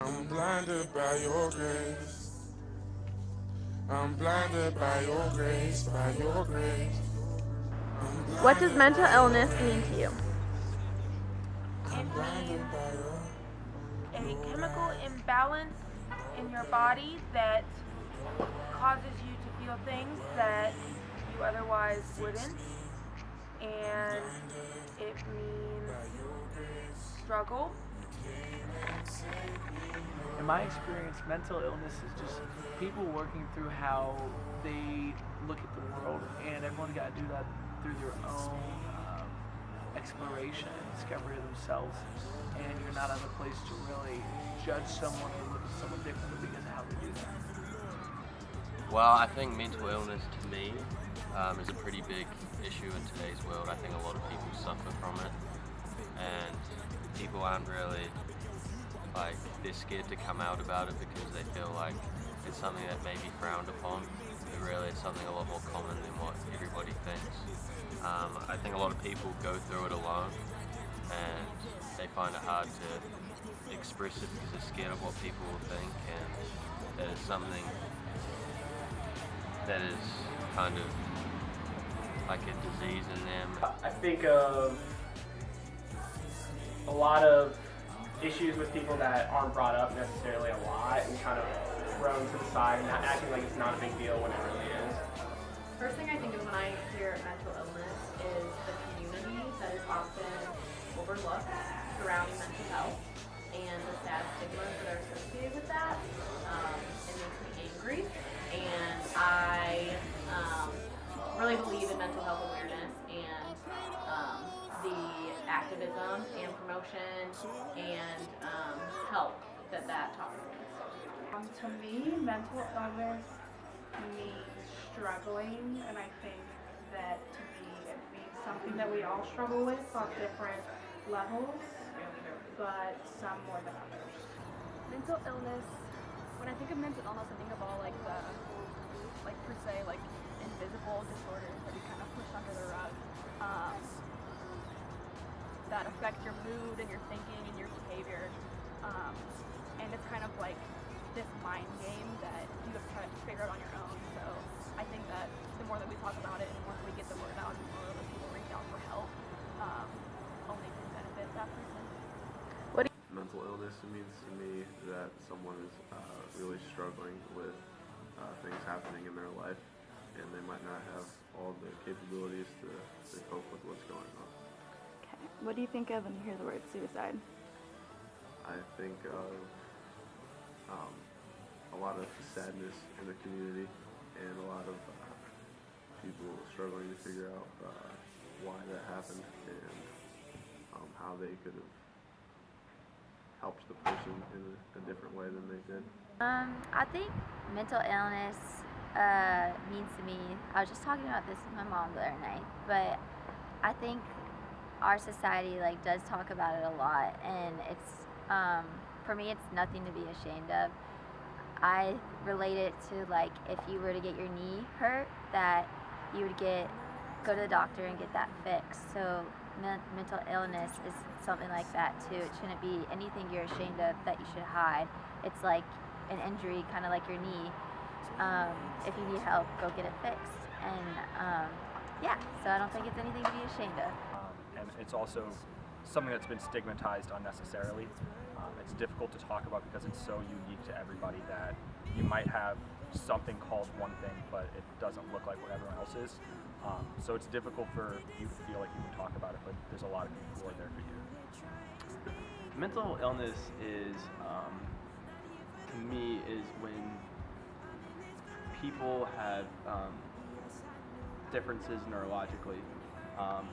I'm blinded by your grace. I'm blinded by your grace, by your grace. What does mental illness mean to you? It means a chemical imbalance in your body that causes you to feel things that you otherwise wouldn't. And it means struggle. In my experience, mental illness is just people working through how they look at the world, and everyone's got to do that through their own exploration and discovery of themselves. And you're not at a place to really judge someone or look at someone differently because of how they do that. Well, I think mental illness to me is a pretty big issue in today's world. I think a lot of people suffer from it, and people aren't really, they're scared to come out about it because they feel like it's something that may be frowned upon, but really it's something a lot more common than what everybody thinks. I think a lot of people go through it alone, and they find it hard to express it because they're scared of what people will think, and that is something that is kind of like a disease in them. I think of a lot of issues with people that aren't brought up necessarily a lot and kind of thrown to the side and acting like it's not a big deal when it really is. First thing I think of when I hear mental illness is the community that is often overlooked surrounding mental health and the sad stigmas that are associated with that. It makes me angry, and I really believe in mental health awareness and the activism and promotion and help that topic is. To me, mental illness means struggling, and I think that to me it means something that we all struggle with on different levels, but some more than others. Mental illness, when I think of mental illness, I think of all per se, invisible disorders that we kind of push under the rug, that affect your mood and your thinking and your behavior. And it's kind of like this mind game that you have to try to figure out on your own. So I think that the more that we talk about it and the more that we get the word out and the more that people reach out for help, only can benefit that person. Mental illness means to me that someone is really struggling with things happening in their life, and they might not have all the capabilities to cope with what's going on. Okay. What do you think of when you hear the word suicide? I think of a lot of sadness in the community and a lot of people struggling to figure out why that happened and how they could have helped the person in a different way than they did. I think mental illness means to me, I was just talking about this with my mom the other night, but I think our society does talk about it a lot, and it's for me it's nothing to be ashamed of. I relate it to if you were to get your knee hurt, that you would go to the doctor and get that fixed. So mental illness is something like that too. It shouldn't be anything you're ashamed of that you should hide. It's like an injury, kind of like your knee. If you need help, go get it fixed. And so I don't think it's anything to be ashamed of. And it's also something that's been stigmatized unnecessarily. It's difficult to talk about because it's so unique to everybody that you might have something called one thing, but it doesn't look like what everyone else is. So it's difficult for you to feel like you can talk about it, but there's a lot of people who are there for you. Mental illness is, to me, is when people have differences neurologically,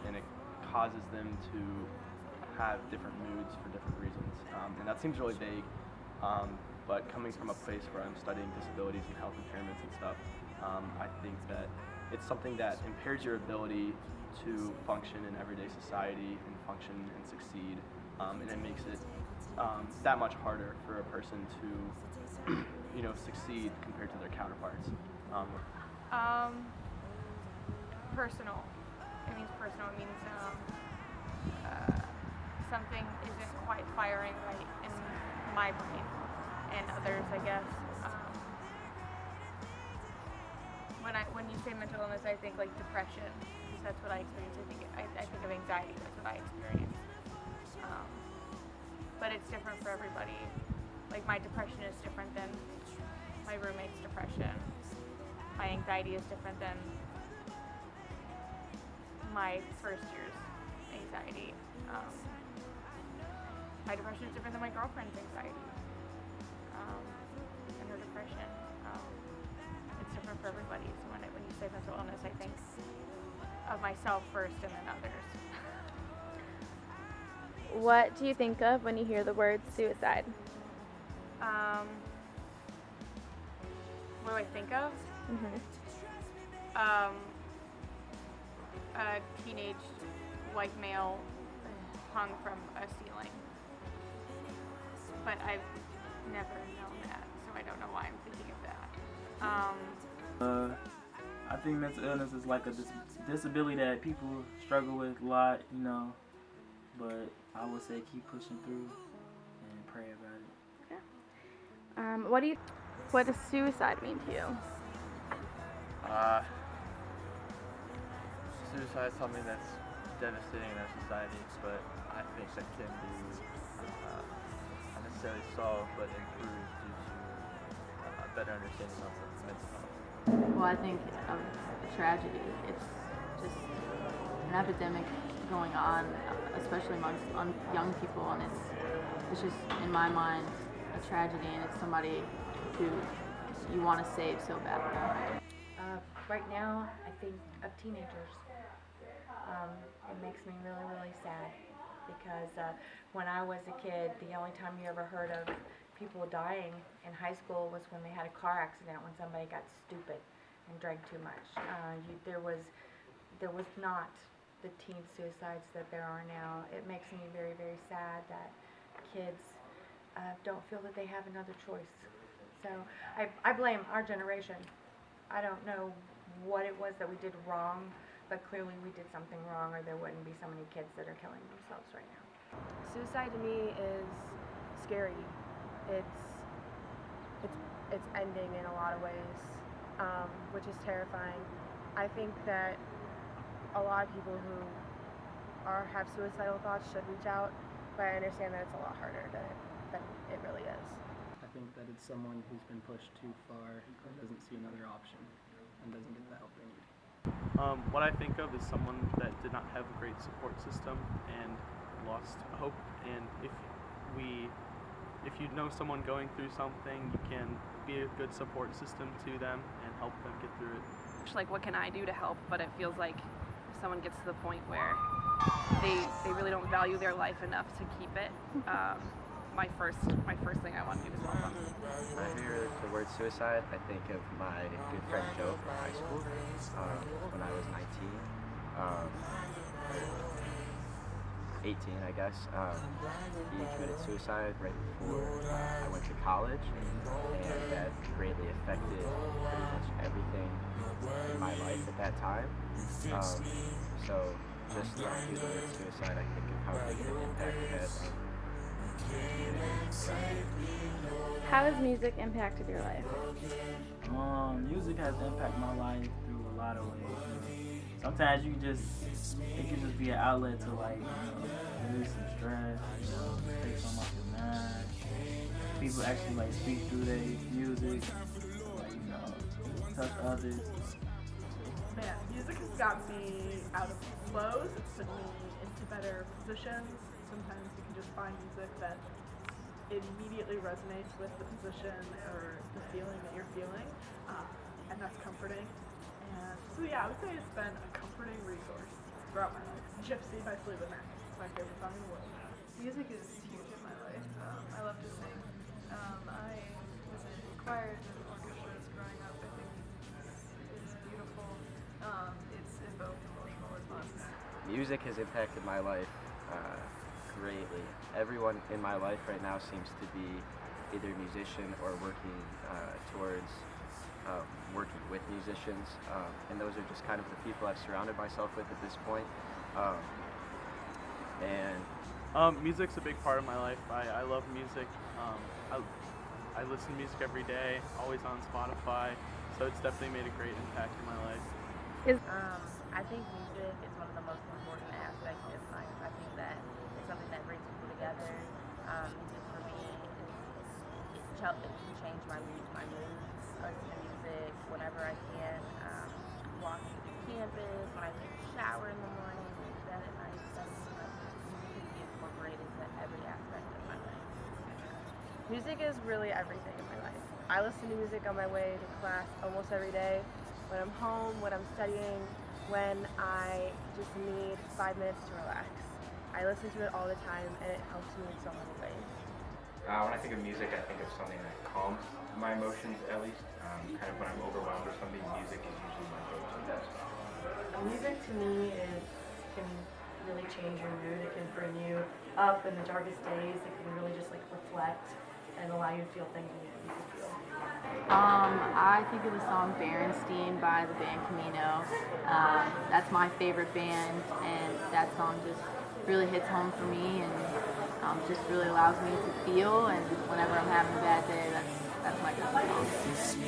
and it causes them to have different moods for different reasons. And that seems really vague, but coming from a place where I'm studying disabilities and health impairments and stuff, I think that it's something that impairs your ability to function in everyday society and function and succeed, and it makes it that much harder for a person to succeed compared to their counterparts. Personal. It means personal. It means something isn't quite firing right in my brain. and others, I guess. When you say mental illness, I think like depression, because that's what I experience. I think of anxiety. That's what I experience. But it's different for everybody. Like my depression is different than my roommate's depression. My anxiety is different than my first year's anxiety. My depression is different than my girlfriend's anxiety and her depression. It's different for everybody. So when you say mental illness, I think of myself first and then others. What do you think of when you hear the word suicide? What do I think of? A teenage white male hung from a ceiling. But I've never known that, so I don't know why I'm thinking of that. I think mental illness is like a disability that people struggle with a lot, you know, but I would say keep pushing through and pray about it. What does suicide mean to you? Suicide is something that's devastating in our society, but I think that can be not necessarily solved, but improved due to a better understanding of mental health. Well, I think of a tragedy. It's just an epidemic going on, especially amongst young people, and it's just, in my mind, a tragedy, and it's somebody who you want to save so badly. Right now, I think of teenagers. It makes me really, really sad because when I was a kid, the only time you ever heard of people dying in high school was when they had a car accident, when somebody got stupid and drank too much. There was not the teen suicides that there are now. It makes me very, very sad that kids don't feel that they have another choice. So I blame our generation. I don't know what it was that we did wrong, but clearly we did something wrong, or there wouldn't be so many kids that are killing themselves right now. Suicide to me is scary. It's ending in a lot of ways, which is terrifying. I think that a lot of people who have suicidal thoughts should reach out, but I understand that it's a lot harder than it really is. I think that it's someone who's been pushed too far and doesn't see another option and doesn't get the help they need. What I think of is someone that did not have a great support system and lost hope. And if you know someone going through something, you can be a good support system to them and help them get through it. Like, what can I do to help? But it feels like if someone gets to the point where they really don't value their life enough to keep it, my first thing I want to do is help them. When I hear the word suicide, I think of my good friend Joe from high school. When I was 18, I guess. He committed suicide right before I went to college, and that greatly affected pretty much everything in my life at that time. So just when I hear the word suicide, I think of how big of an impact it has on How has music impacted your life? Music has impacted my life through a lot of ways. Sometimes it can just be an outlet to release some stress, take something off your mind. People actually speak through their music, touch others. Man, music has got me out of flows. It's put me into better positions. Sometimes you can just find music that immediately resonates with the position or the feeling that you're feeling, and that's comforting. And so yeah, I would say it's been a comforting resource throughout my life. Gypsy by Fleetwood Mac. It's my favorite song in the world. Music is huge in my life. I love to sing. I was in choirs and orchestras growing up. I think it's beautiful. It's evoked emotional responses. Music has impacted my life greatly. Everyone in my life right now seems to be either a musician or working towards working with musicians, and those are just kind of the people I've surrounded myself with at this point. Music's a big part of my life. I love music. I I listen to music every day, always on Spotify, so it's definitely made a great impact in my life. I think music is one of the most important aspects of life. I think that it's something that brings people together. Music for me it can change my mood. I listen to music whenever I can. Walking through campus, when I take a shower in the morning, and bed at night. Music can be incorporated into every aspect of my life. Music is really everything in my life. I listen to music on my way to class almost every day. When I'm home, when I'm studying, when I just need 5 minutes to relax. I listen to it all the time and it helps me in so many ways. When I think of music, I think of something that calms my emotions at least. Kind of when I'm overwhelmed or something, music is usually my go-to. Music to me can really change your mood. It can bring you up in the darkest days. It can really just like reflect and allow you to feel things you need to feel. I think of the song Berenstein by the band Camino. That's my favorite band, and that song just really hits home for me and just really allows me to feel, and whenever I'm having a bad day, that's my go-to song.